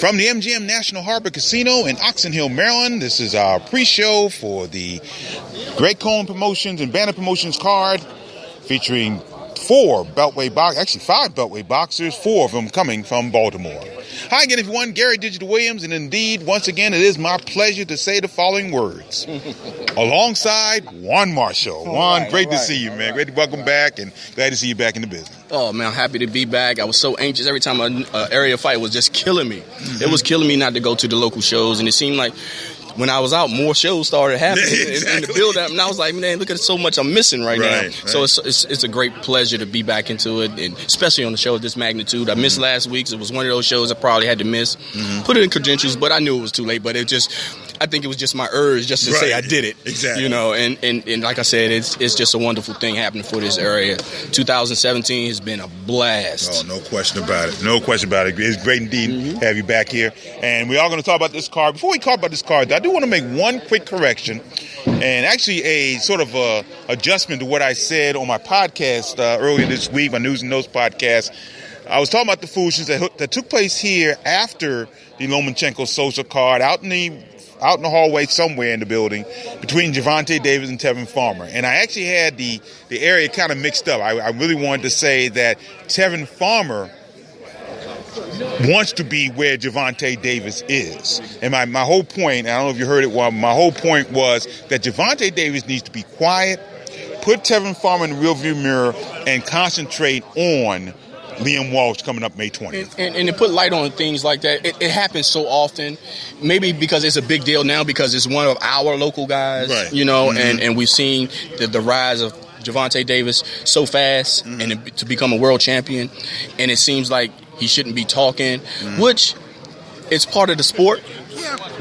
From the MGM National Harbor Casino in Oxon Hill, Maryland, this is our pre-show for the Great Cone Promotions and Banner Promotions card, featuring 5 Beltway boxers, 4 of them coming from Baltimore. Hi again, everyone. Gary Digital Williams, and indeed, once again, it is my pleasure to say the following words. Alongside Juan Marshall. Juan, great to see you, man. Great to welcome back, and glad to see you back in the business. Oh, man, I'm happy to be back. I was so anxious. Every time an area fight was just killing me. It was killing me not to go to the local shows, and it seemed like when I was out, more shows started happening in the build-up, and I was like, man, look at so much I'm missing right now. So it's a great pleasure to be back into it, and especially on the show of this magnitude. I missed last week's. It was one of those shows I probably had to miss. Put it in credentials, but I knew it was too late. But I think it was just my urge just to say I did it. Exactly. You know, and like I said, it's just a wonderful thing happening for this area. 2017 has been a blast. Oh, no question about it. No question about it. It's great indeed to have you back here. And we are going to talk about this card. Before we talk about this card, I do want to make one quick correction, and actually a sort of adjustment to what I said on my podcast earlier this week, my News and Notes podcast. I was talking about the foolishness that took place here after the Lomachenko-Sosa card out in the hallway somewhere in the building between Javonte Davis and Tevin Farmer. And I actually had the area kind of mixed up. I really wanted to say that Tevin Farmer wants to be where Javonte Davis is. And my whole point, I don't know if you heard it well, my whole point was that Javonte Davis needs to be quiet, put Tevin Farmer in the rearview mirror, and concentrate on Liam Walsh coming up May 20th. And to put light on things like that, it happens so often, maybe because it's a big deal now because it's one of our local guys, you know, and we've seen the rise of Javonte Davis so fast and to become a world champion, and it seems like he shouldn't be talking, which is part of the sport.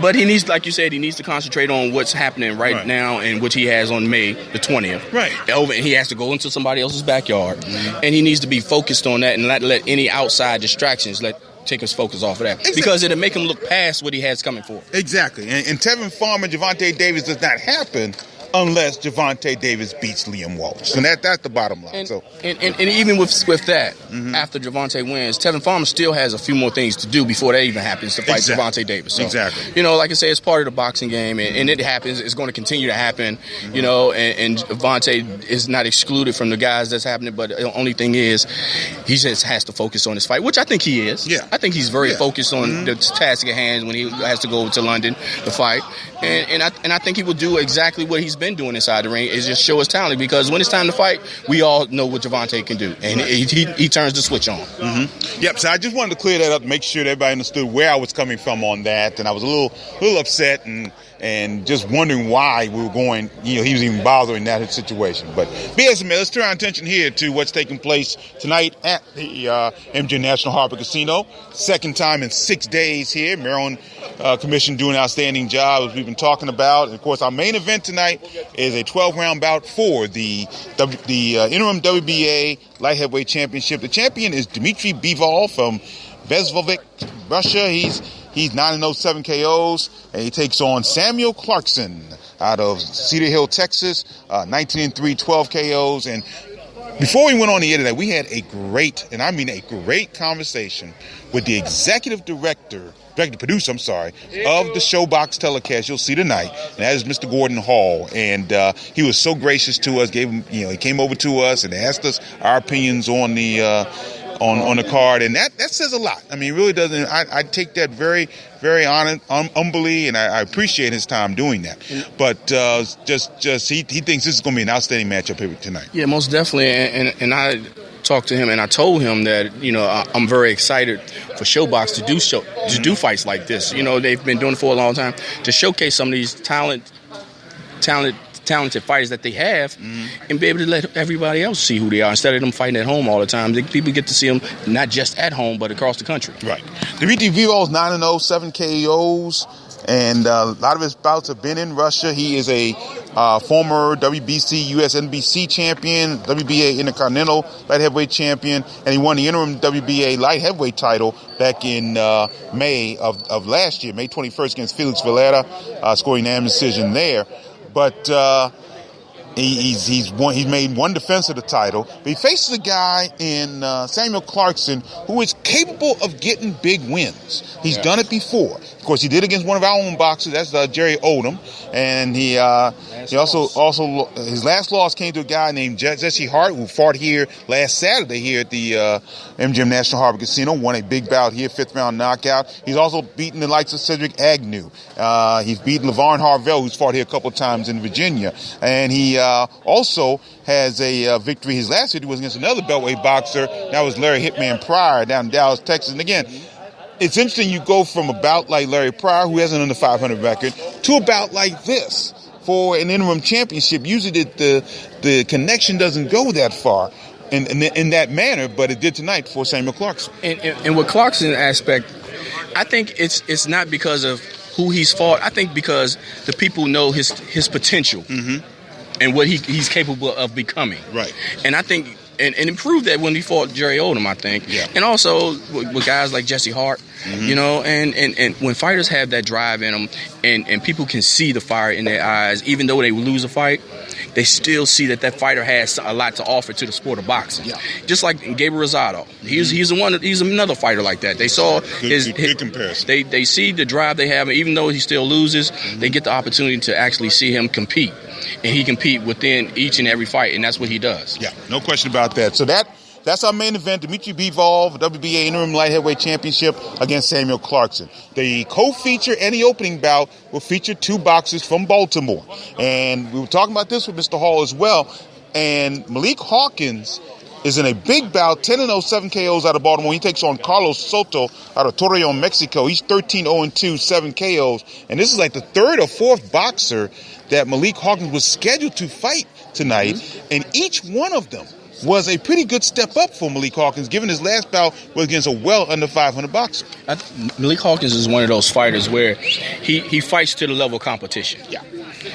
But he needs, like you said, he needs to concentrate on what's happening right now, and which he has on May the 20th. And he has to go into somebody else's backyard, and he needs to be focused on that and not let any outside distractions take his focus off of that. Because it'll make him look past what he has coming for. Exactly. And Tevin Farmer, Javonte Davis does not happen unless Javonte Davis beats Liam Walsh. And that's the bottom line. And even with that, after Javonte wins, Tevin Farmer still has a few more things to do before that even happens to fight Javonte Davis. So, you know, like I say, it's part of the boxing game, and it happens. It's going to continue to happen, you know, and Javonte is not excluded from the guys that's happening, but the only thing is he just has to focus on his fight, which I think he is. I think he's very focused on the task at hand when he has to go over to London to fight. And I think he will do exactly what he's been doing inside the ring, is just show his talent, because when it's time to fight, we all know what Javonte can do, and he turns the switch on. Yep, so I just wanted to clear that up, make sure that everybody understood where I was coming from on that, and I was a little upset and just wondering why we were going, you know, he was even bothering that situation. But BS, man, let's turn our attention here to what's taking place tonight at the MGM National Harbor Casino. Second time in 6 days here. Maryland Commission doing an outstanding job, as we've been talking about. And of course, our main event tonight is a 12-round bout for the interim WBA light heavyweight championship. The champion is Dmitry Bivol from Veslovik, Russia. He's 9-0, 7 KOs, and he takes on Samuel Clarkson out of Cedar Hill, Texas, 19-3, 12 KOs. And before we went on the air today, we had a great conversation with the executive producer, of the Showbox telecast you'll see tonight, and that is Mr. Gordon Hall. And he was so gracious to us. He came over to us and asked us our opinions on the on the card, and that says a lot. I mean, it really doesn't. I take that very, very humbly, and I appreciate his time doing that. But he thinks this is going to be an outstanding matchup here tonight. Yeah, most definitely. And I talked to him, and I told him that, you know, I'm very excited for Showbox to do fights like this. You know, they've been doing it for a long time, to showcase some of these talented fighters that they have, and be able to let everybody else see who they are instead of them fighting at home all the time. People get to see them not just at home but across the country. Right. Dmitry Bivol's 9-0, 7 KOs, and a lot of his bouts have been in Russia. He is a former WBC, USNBC champion, WBA Intercontinental light heavyweight champion, and he won the interim WBA light heavyweight title back in May of last year, May 21st, against Felix Villera, scoring an decision there. But He's made one defense of the title, but he faces a guy in Samuel Clarkson who is capable of getting big wins. He's done it before. Of course, he did against one of our own boxers. That's Jerry Odom, and he also his last loss came to a guy named Jesse Hart, who fought here last Saturday here at the MGM National Harbor Casino. Won a big bout here, 5th round knockout. He's also beaten the likes of Cedric Agnew. He's beaten LaVarn Harvell, who's fought here a couple of times in Virginia, and he also has a victory. His last victory was against another beltweight boxer. That was Larry Hitman Pryor down in Dallas, Texas. And again, it's interesting you go from a bout like Larry Pryor, who has an under 500 record, to a bout like this for an interim championship. Usually the connection doesn't go that far in that manner, but it did tonight for Samuel Clarkson. And with Clarkson's aspect, I think it's not because of who he's fought. I think because the people know his potential. Mm-hmm. And what he's capable of becoming. Right. And I think, and improved that when he fought Jerry Odom, I think. Yeah. And also with guys like Jesse Hart, you know, and when fighters have that drive in them and people can see the fire in their eyes, even though they lose a fight, they still see that fighter has a lot to offer to the sport of boxing. Yeah. Just like Gabriel Rosado. He's another fighter like that. They saw good comparison. They see the drive they have, and even though he still loses, they get the opportunity to actually see him compete. And he compete within each and every fight, and that's what he does. Yeah, no question about that. So that's our main event, Dimitri Bivol, WBA Interim Light Heavyweight Championship against Samuel Clarkson. The co-feature and the opening bout will feature 2 boxers from Baltimore. And we were talking about this with Mr. Hall as well. And Malik Hawkins is in a big bout, 10-0, 7 KOs out of Baltimore. He takes on Carlos Soto out of Torreon, Mexico. He's 13-0-2, 7 KOs. And this is like the 3rd or 4th boxer that Malik Hawkins was scheduled to fight tonight. Mm-hmm. And each one of them was a pretty good step up for Malik Hawkins, given his last bout was against a well under 500 boxer. Malik Hawkins is one of those fighters where he fights to the level of competition. Yeah.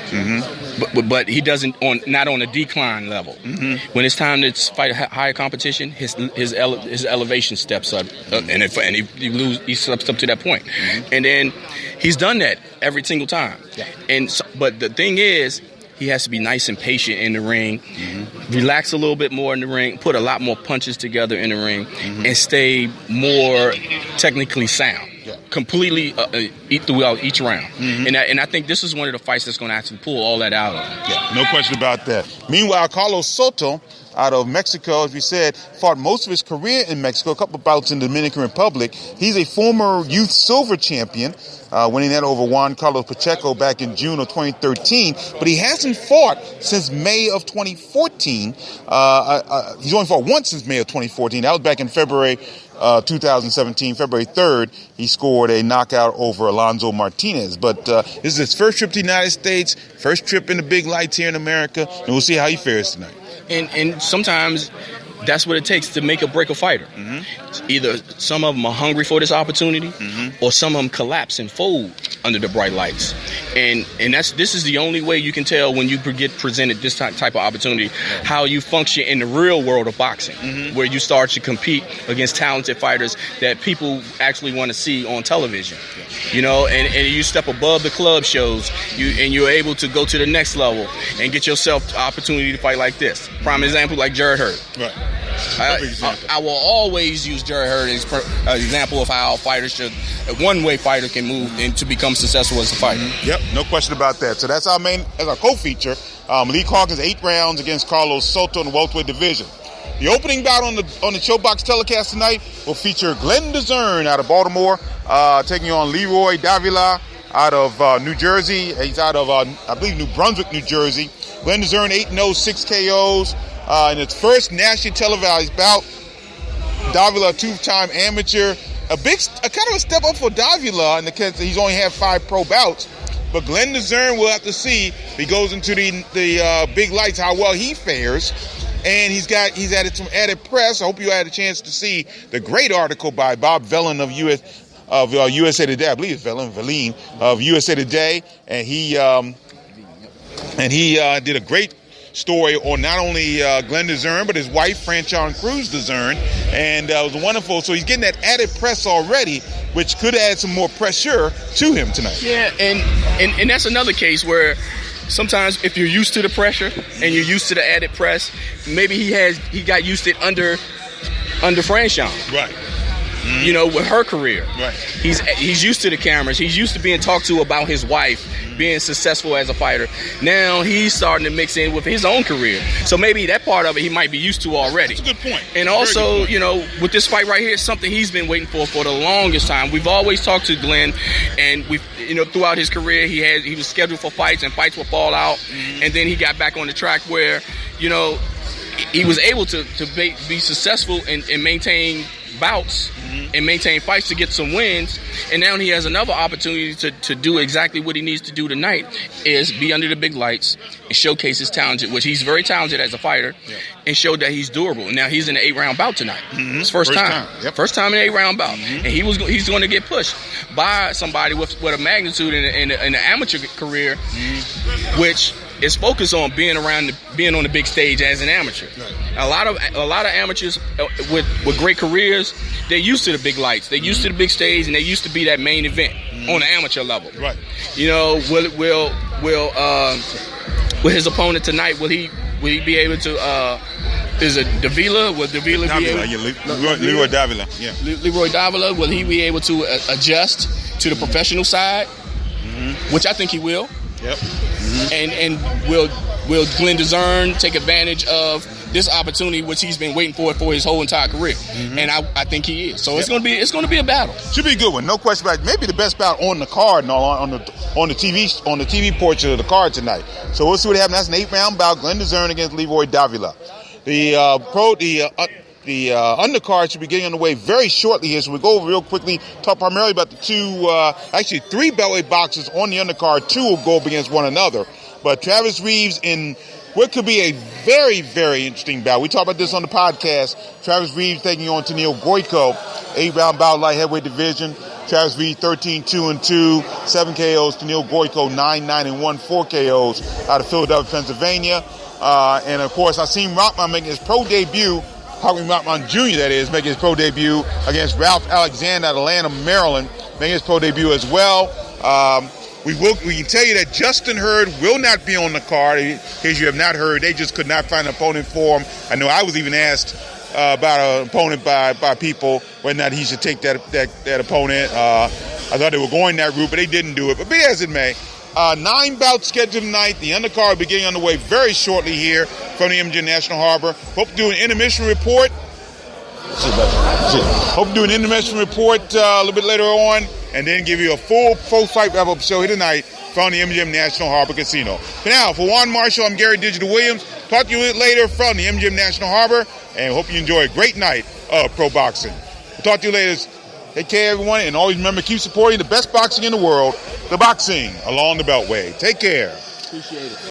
Mm-hmm. But he doesn't not on a decline level. Mm-hmm. When it's time to fight higher competition, his elevation steps up, and he steps up to that point. Mm-hmm. And then he's done that every single time. Yeah. But the thing is, he has to be nice and patient in the ring, relax a little bit more in the ring, put a lot more punches together in the ring, and stay more technically sound. Completely throughout each round. And I think this is one of the fights that's going to actually pull all that out of him. Yeah, no question about that. Meanwhile, Carlos Soto out of Mexico, as we said, fought most of his career in Mexico, a couple of bouts in the Dominican Republic. He's a former youth silver champion, winning that over Juan Carlos Pacheco back in June of 2013. But he hasn't fought since May of 2014. He's only fought once since May of 2014. That was back in February 2017, February 3rd, he scored a knockout over Alonzo Martinez. But this is his first trip to the United States, first trip in the big lights here in America, and we'll see how he fares tonight. And sometimes that's what it takes to make or break a fighter. Either some of them are hungry for this opportunity, or some of them collapse and fold under the bright lights. And this is the only way you can tell when you get presented this type of opportunity, how you function in the real world of boxing, where you start to compete against talented fighters that people actually want to see on television. You know, and you step above the club shows, you're able to go to the next level and get yourself the opportunity to fight like this. Prime example, like Jared Hurd. Right. I will always use Jared Hurd as an example of how a one-way fighter can move and to become successful as a fighter. Yep, no question about that. So that's our co-feature. Malik Hawkins, 8 rounds against Carlos Soto in the welterweight division. The opening bout on the Showbox telecast tonight will feature Glenn DeZern out of Baltimore, taking on Leroy Davila out of New Jersey. He's out of, I believe, New Brunswick, New Jersey. Glenn DeZern, 8-0, 6 KOs. In its first nationally televised bout, Davila, a 2-time amateur. A kind of a step up for Davila in the sense that he's only had 5 pro bouts. But Glenn DeZern, will have to see if he goes into the big lights, how well he fares. And he's added some added press. I hope you had a chance to see the great article by Bob Vellin of USA Today. I believe it's Vellin of USA Today, and he did a great story on not only Glenn DeZern, but his wife, Franchon Cruz DeZern, and it was wonderful. So he's getting that added press already, which could add some more pressure to him tonight. Yeah, and that's another case where sometimes if you're used to the pressure and you're used to the added press, maybe he got used to it under Franchon. Right. Mm-hmm. You know, with her career. Right. He's used to the cameras. He's used to being talked to about his wife being successful as a fighter. Now he's starting to mix in with his own career. So maybe that part of it he might be used to already. That's a good point. And also, you know, with this fight right here, it's something he's been waiting for the longest time. We've always talked to Glenn, and throughout his career, he was scheduled for fights, and fights would fall out, and then he got back on the track where, you know, he was able to be successful and maintain bouts and maintain fights to get some wins, and now he has another opportunity to do exactly what he needs to do tonight, is be under the big lights and showcase his talent, which he's very talented as a fighter, and show that he's durable. And now he's in an 8-round bout tonight. It's first time. Yep. First time in an 8-round bout, and he's going to get pushed by somebody with a magnitude in the amateur career, which is focused on being on the big stage as an amateur. Right. A lot of amateurs with great careers, they're used to the big lights, they're used to the big stage, and they used to be that main event on the amateur level. Right. You know, will his opponent tonight, will he be able to? Is it Davila? Will Davila be able? Leroy Davila. Yeah. Leroy Davila. Will he be able to adjust to the professional side? Which I think he will. Yep. And will Glenn Dezern take advantage of this opportunity, which he's been waiting for his whole entire career? And I think he is. So it's gonna be a battle. Should be a good one, no question about it. Maybe the best battle on the card and on the TV portion of the card tonight. So we'll see what happens. That's an 8-round bout. Glenn Dezern against Leroy Davila. The undercard should be getting underway very shortly here, so we'll go over real quickly, talk primarily about the three beltweight boxers on the undercard. 2 will go up against one another. But Travis Reeves in what could be a very, very interesting bout. We talked about this on the podcast. Travis Reeves taking on Tennille Goyko, 8-round bout, light heavyweight division. Travis Reeves 13-2-2, 7 KOs. Tennille Goyko 9-9-1, 4 KOs out of Philadelphia, Pennsylvania. And of course, Hakeem Rahman making his pro debut. Hakeem Rahman Jr., that is, making his pro debut against Ralph Alexander out of Atlanta, Maryland, making his pro debut as well. We can tell you that Justin Hurd will not be on the card. In case you have not heard, they just could not find an opponent for him. I know I was even asked about an opponent by people, whether or not he should take that opponent. I thought they were going that route, but they didn't do it. But be as it may, 9 bouts scheduled tonight. The undercard will be getting underway very shortly here from the MGM National Harbor. Hope to do an intermission report. Hope to do an intermission report a little bit later on, and then give you a full fight wrap-up show here tonight from the MGM National Harbor Casino. For now, for Juan Marshall, I'm Gary Digital Williams. Talk to you later from the MGM National Harbor, and hope you enjoy a great night of pro boxing. We'll talk to you later. Take care, everyone, and always remember, keep supporting the best boxing in the world, the boxing along the Beltway. Take care. Appreciate it.